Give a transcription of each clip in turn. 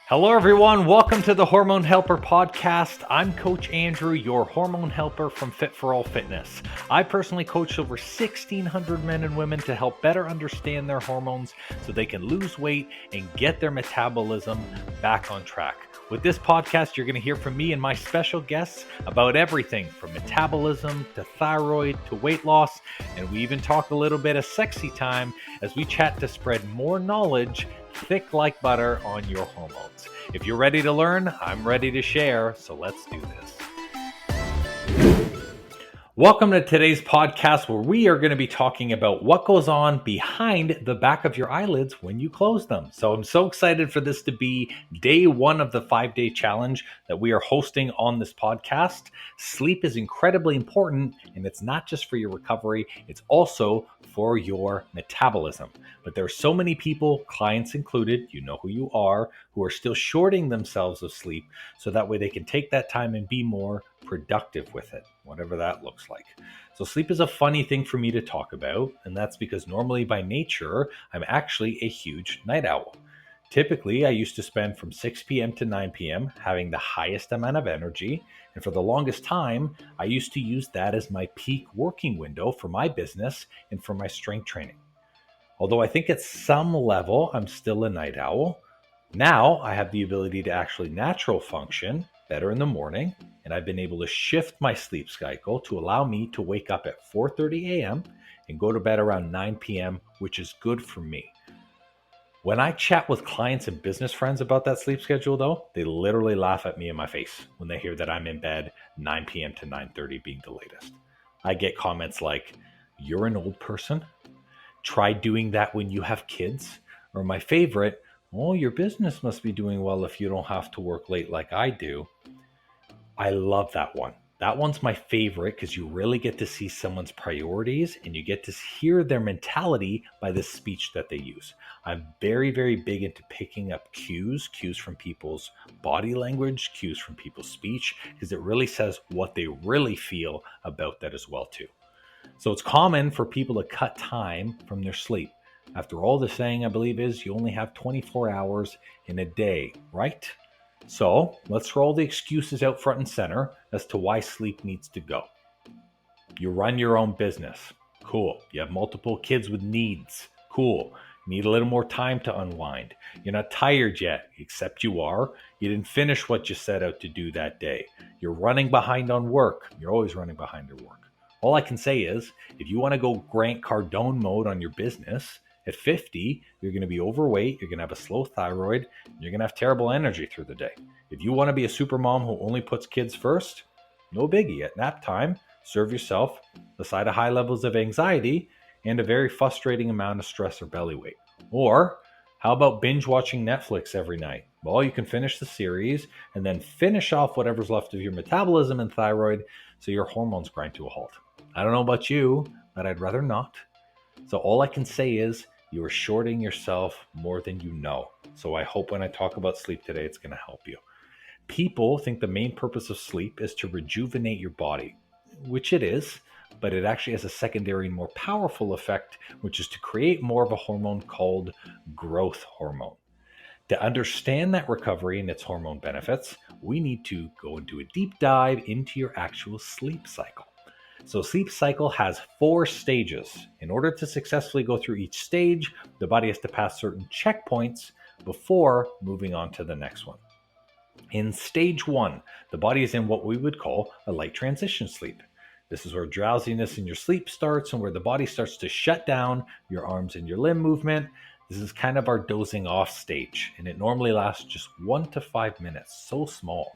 Hello, everyone. Welcome to the Hormone Helper podcast. I'm Coach Andrew, your hormone helper from Fit for All Fitness. I personally coach over 1,600 men and women to help better understand their hormones so they can lose weight and get their metabolism back on track. With this podcast, you're going to hear from me and my special guests about everything from metabolism to thyroid to weight loss. And we even talk a little bit of sexy time as we chat to spread more knowledge thick like butter on your hormones. If you're ready to learn, I'm ready to share, so let's do this. Welcome to today's podcast where we are going to be talking about what goes on behind the back of your eyelids when you close them. So I'm so excited for this to be day one of the 5-day challenge that we are hosting on this podcast. Sleep is incredibly important, and it's not just for your recovery, it's also for your metabolism. But there are so many people, clients included, you know who you are, who are still shorting themselves of sleep so that way they can take that time and be more productive with it, whatever that looks like. So sleep is a funny thing for me to talk about, and that's because normally by nature, I'm actually a huge night owl. Typically, I used to spend from 6 p.m. to 9 p.m. having the highest amount of energy, and for the longest time, I used to use that as my peak working window for my business and for my strength training. Although I think at some level, I'm still a night owl, now I have the ability to actually natural function better in the morning, and I've been able to shift my sleep cycle to allow me to wake up at 4:30 a.m. and go to bed around 9 p.m., which is good for me. When I chat with clients and business friends about that sleep schedule, though, they literally laugh at me in my face when they hear that I'm in bed 9 p.m. to 9:30 being the latest. I get comments like, "You're an old person. Try doing that when you have kids." Or my favorite, "Oh, your business must be doing well if you don't have to work late like I do." I love that one. That one's my favorite because you really get to see someone's priorities and you get to hear their mentality by the speech that they use. I'm very, very big into picking up cues from people's body language, cues from people's speech, because it really says what they really feel about that as well too. So it's common for people to cut time from their sleep. After all, the saying I believe is you only have 24 hours in a day, right? So let's throw all the excuses out front and center as to why sleep needs to go. You run your own business. Cool. You have multiple kids with needs. Cool. You need a little more time to unwind. You're not tired yet, except you are. You didn't finish what you set out to do that day. You're running behind on work. You're always running behind your work. All I can say is, if you want to go Grant Cardone mode on your business, at 50, you're going to be overweight, you're going to have a slow thyroid, and you're going to have terrible energy through the day. If you want to be a super mom who only puts kids first, no biggie. At nap time, serve yourself a side of high levels of anxiety and a very frustrating amount of stress or belly weight. Or how about binge watching Netflix every night? Well, you can finish the series and then finish off whatever's left of your metabolism and thyroid so your hormones grind to a halt. I don't know about you, but I'd rather not. So all I can say is you are shorting yourself more than you know. So I hope when I talk about sleep today, it's going to help you. People think the main purpose of sleep is to rejuvenate your body, which it is, but it actually has a secondary and more powerful effect, which is to create more of a hormone called growth hormone. To understand that recovery and its hormone benefits, we need to go and do a deep dive into your actual sleep cycle. So sleep cycle has 4 stages. In order to successfully go through each stage, the body has to pass certain checkpoints before moving on to the next one. In stage 1, the body is in what we would call a light transition sleep. This is where drowsiness in your sleep starts and where the body starts to shut down your arms and your limb movement. This is kind of our dozing off stage, and it normally lasts just 1 to 5 minutes, so small.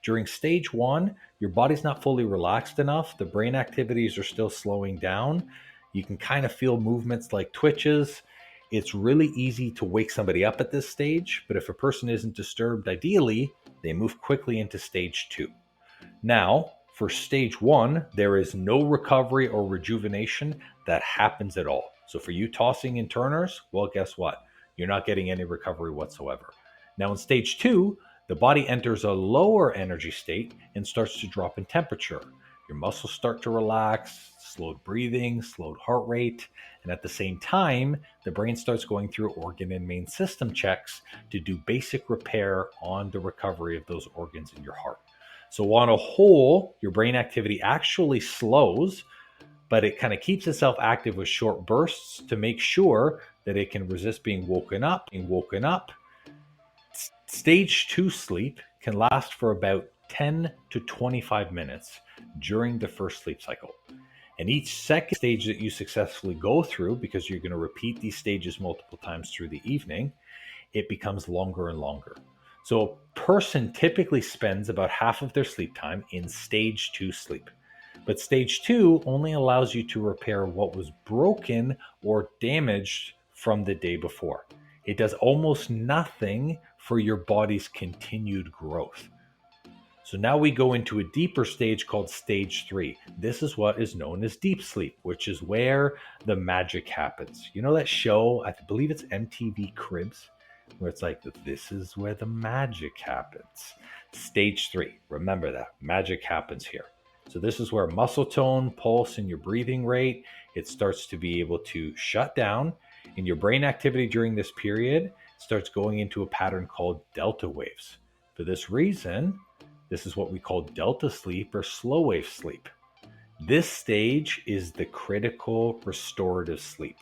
During stage 1, your body's not fully relaxed enough. The brain activities are still slowing down. You can kind of feel movements like twitches. It's really easy to wake somebody up at this stage, but if a person isn't disturbed, ideally, they move quickly into stage 2. Now, for stage 1, there is no recovery or rejuvenation that happens at all. So for you tossing and turners, well, guess what? You're not getting any recovery whatsoever. Now in stage 2, the body enters a lower energy state and starts to drop in temperature. Your muscles start to relax, slowed breathing, slowed heart rate, and at the same time, the brain starts going through organ and main system checks to do basic repair on the recovery of those organs in your heart. So, on a whole, your brain activity actually slows, but it kind of keeps itself active with short bursts to make sure that it can resist being woken up. Stage 2 sleep can last for about 10 to 25 minutes during the first sleep cycle. And each second stage that you successfully go through, because you're going to repeat these stages multiple times through the evening, it becomes longer and longer. So a person typically spends about half of their sleep time in stage 2 sleep. But stage 2 only allows you to repair what was broken or damaged from the day before. It does almost nothing for your body's continued growth. So now we go into a deeper stage called stage 3. This is what is known as deep sleep, which is where the magic happens. You know that show, I believe it's MTV Cribs, where it's like, this is where the magic happens. Stage 3, remember that, magic happens here. So this is where muscle tone, pulse, and your breathing rate, it starts to be able to shut down, and your brain activity during this period starts going into a pattern called delta waves. For this reason, this is what we call delta sleep or slow wave sleep. This stage is the critical restorative sleep,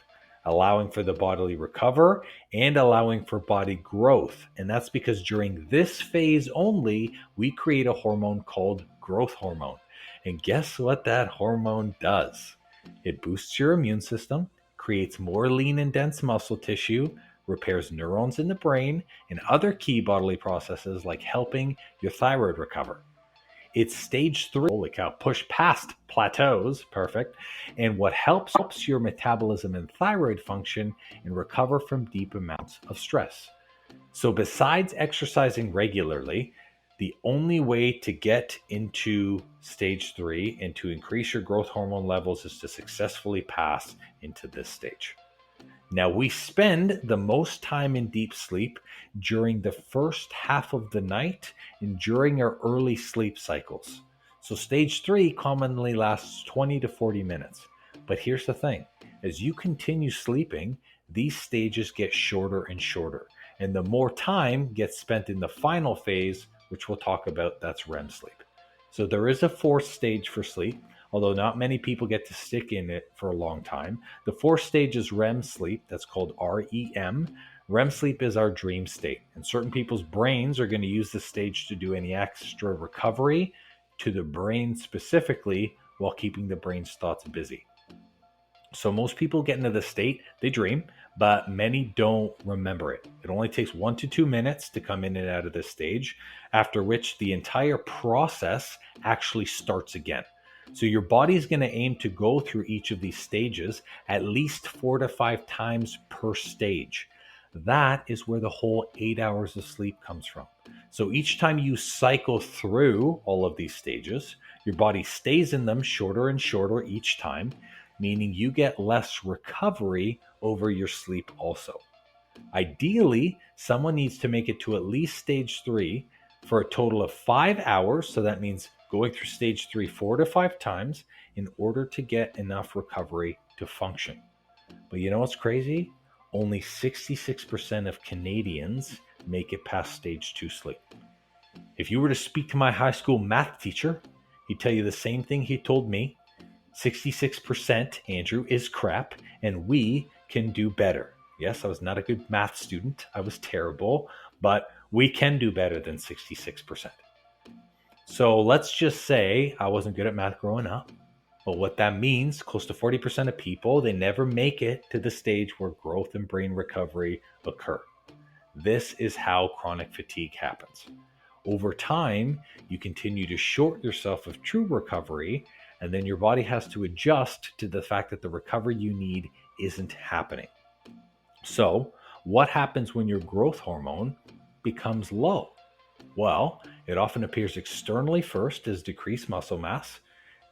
allowing for the bodily recover and allowing for body growth. And that's because during this phase only, we create a hormone called growth hormone. And guess what that hormone does? It boosts your immune system, creates more lean and dense muscle tissue, repairs neurons in the brain, and other key bodily processes like helping your thyroid recover. It's stage 3, holy cow, push past plateaus, perfect, and what helps your metabolism and thyroid function and recover from deep amounts of stress. So besides exercising regularly, the only way to get into stage 3 and to increase your growth hormone levels is to successfully pass into this stage. Now, we spend the most time in deep sleep during the first half of the night and during our early sleep cycles. So stage 3 commonly lasts 20 to 40 minutes. But here's the thing. As you continue sleeping, these stages get shorter and shorter. And the more time gets spent in the final phase, which we'll talk about, that's REM sleep. So there is a fourth stage for sleep, although not many people get to stick in it for a long time. The fourth stage is REM sleep. That's called REM. REM sleep is our dream state. And certain people's brains are going to use this stage to do any extra recovery to the brain specifically while keeping the brain's thoughts busy. So most people get into this state, they dream, but many don't remember it. It only takes 1 to 2 minutes to come in and out of this stage, after which the entire process actually starts again. So your body is going to aim to go through each of these stages at least 4 to 5 times per stage. That is where the whole 8 hours of sleep comes from. So each time you cycle through all of these stages, your body stays in them shorter and shorter each time, meaning you get less recovery over your sleep also. Ideally, someone needs to make it to at least stage 3 for a total of 5 hours. So that means going through stage 3 4 to 5 times in order to get enough recovery to function. But you know what's crazy? Only 66% of Canadians make it past stage 2 sleep. If you were to speak to my high school math teacher, he'd tell you the same thing he told me. 66%, Andrew, is crap, and we can do better. Yes, I was not a good math student. I was terrible, but we can do better than 66%. So let's just say I wasn't good at math growing up. But what that means, close to 40% of people, they never make it to the stage where growth and brain recovery occur. This is how chronic fatigue happens. Over time, you continue to short yourself of true recovery, and then your body has to adjust to the fact that the recovery you need isn't happening. So, what happens when your growth hormone becomes low? Well, it often appears externally first as decreased muscle mass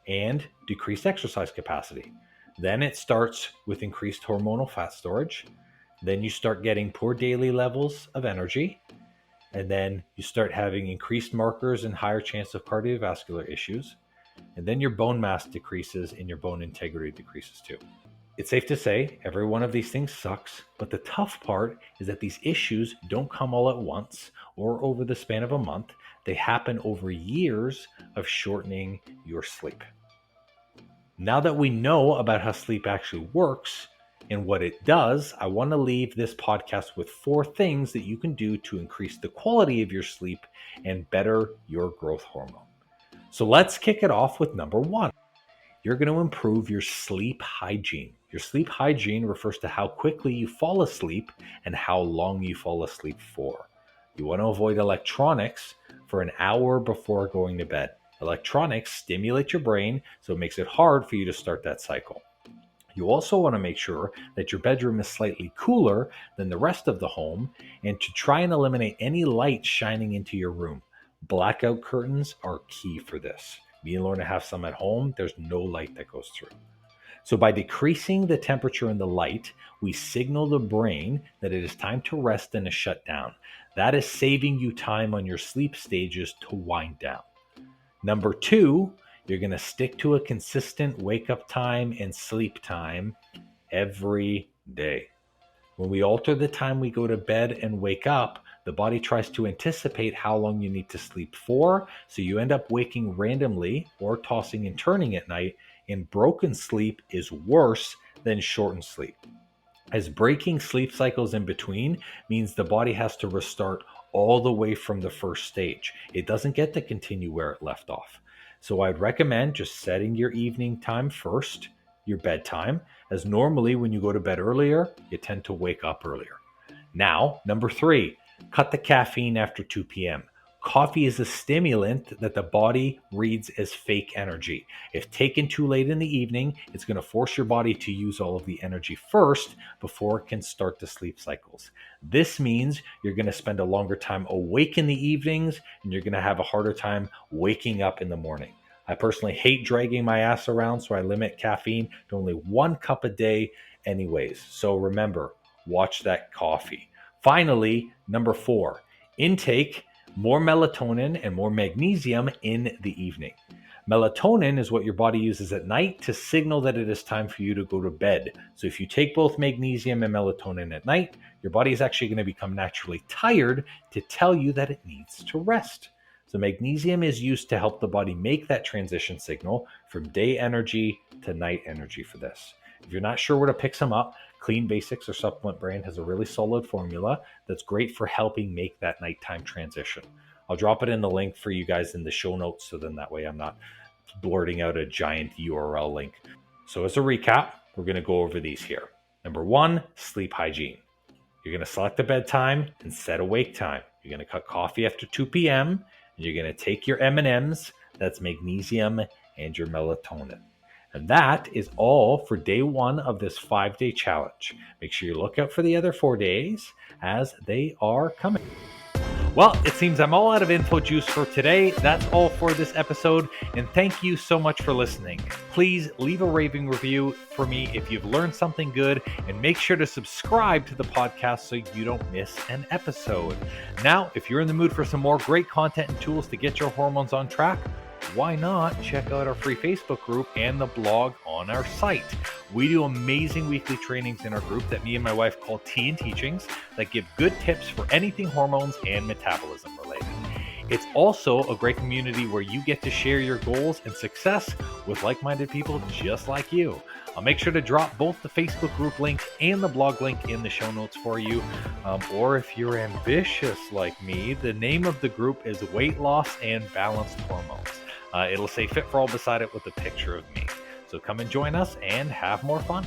and decreased exercise capacity. Then it starts with increased hormonal fat storage. Then you start getting poor daily levels of energy. And then you start having increased markers and higher chance of cardiovascular issues. And then your bone mass decreases and your bone integrity decreases too. It's safe to say every one of these things sucks, but the tough part is that these issues don't come all at once or over the span of a month. They happen over years of shortening your sleep. Now that we know about how sleep actually works and what it does, I want to leave this podcast with 4 things that you can do to increase the quality of your sleep and better your growth hormone. So let's kick it off with number 1. You're going to improve your sleep hygiene. Your sleep hygiene refers to how quickly you fall asleep and how long you fall asleep for. You want to avoid electronics for an hour before going to bed. Electronics stimulate your brain, so it makes it hard for you to start that cycle. You also want to make sure that your bedroom is slightly cooler than the rest of the home and to try and eliminate any light shining into your room. Blackout curtains are key for this. Me and Lorna have some at home. There's no light that goes through. So by decreasing the temperature and the light, we signal the brain that it is time to rest and to shut down. That is saving you time on your sleep stages to wind down. Number 2, you're going to stick to a consistent wake up time and sleep time every day. When we alter the time we go to bed and wake up, the body tries to anticipate how long you need to sleep for, so you end up waking randomly or tossing and turning at night, and broken sleep is worse than shortened sleep. As breaking sleep cycles in between means the body has to restart all the way from the first stage. It doesn't get to continue where it left off. So I'd recommend just setting your evening time first, your bedtime, as normally when you go to bed earlier, you tend to wake up earlier. Now, number 3, cut the caffeine after 2 p.m. Coffee is a stimulant that the body reads as fake energy. If taken too late in the evening, it's going to force your body to use all of the energy first before it can start the sleep cycles. This means you're going to spend a longer time awake in the evenings and you're going to have a harder time waking up in the morning. I personally hate dragging my ass around, so I limit caffeine to only 1 cup a day anyways. So remember, watch that coffee. Finally, number 4, intake more melatonin and more magnesium in the evening. Melatonin is what your body uses at night to signal that it is time for you to go to bed. So if you take both magnesium and melatonin at night, your body is actually going to become naturally tired to tell you that it needs to rest. So magnesium is used to help the body make that transition signal from day energy to night energy for this. If you're not sure where to pick some up, Clean Basics or Supplement Brand has a really solid formula that's great for helping make that nighttime transition. I'll drop it in the link for you guys in the show notes, so then that way I'm not blurting out a giant URL link. So as a recap, we're going to go over these here. Number 1, sleep hygiene. You're going to select a bedtime and set a wake time. You're going to cut coffee after 2 p.m. and you're going to take your M&Ms, that's magnesium, and your melatonin. And that is all for day 1 of this 5-day challenge. Make sure you look out for the other 4 days as they are coming. Well, it seems I'm all out of info juice for today. That's all for this episode, and thank you so much for listening. Please leave a raving review for me if you've learned something good, and make sure to subscribe to the podcast so you don't miss an episode. Now, if you're in the mood for some more great content and tools to get your hormones on track, why not check out our free Facebook group and the blog on our site. We do amazing weekly trainings in our group that me and my wife call Tea and Teachings that give good tips for anything hormones and metabolism related. It's also a great community where you get to share your goals and success with like-minded people just like you. I'll make sure to drop both the Facebook group link and the blog link in the show notes for you. Or if you're ambitious like me, the name of the group is Weight Loss and Balanced Hormones. It'll say Fit for All beside it with a picture of me. So come and join us and have more fun.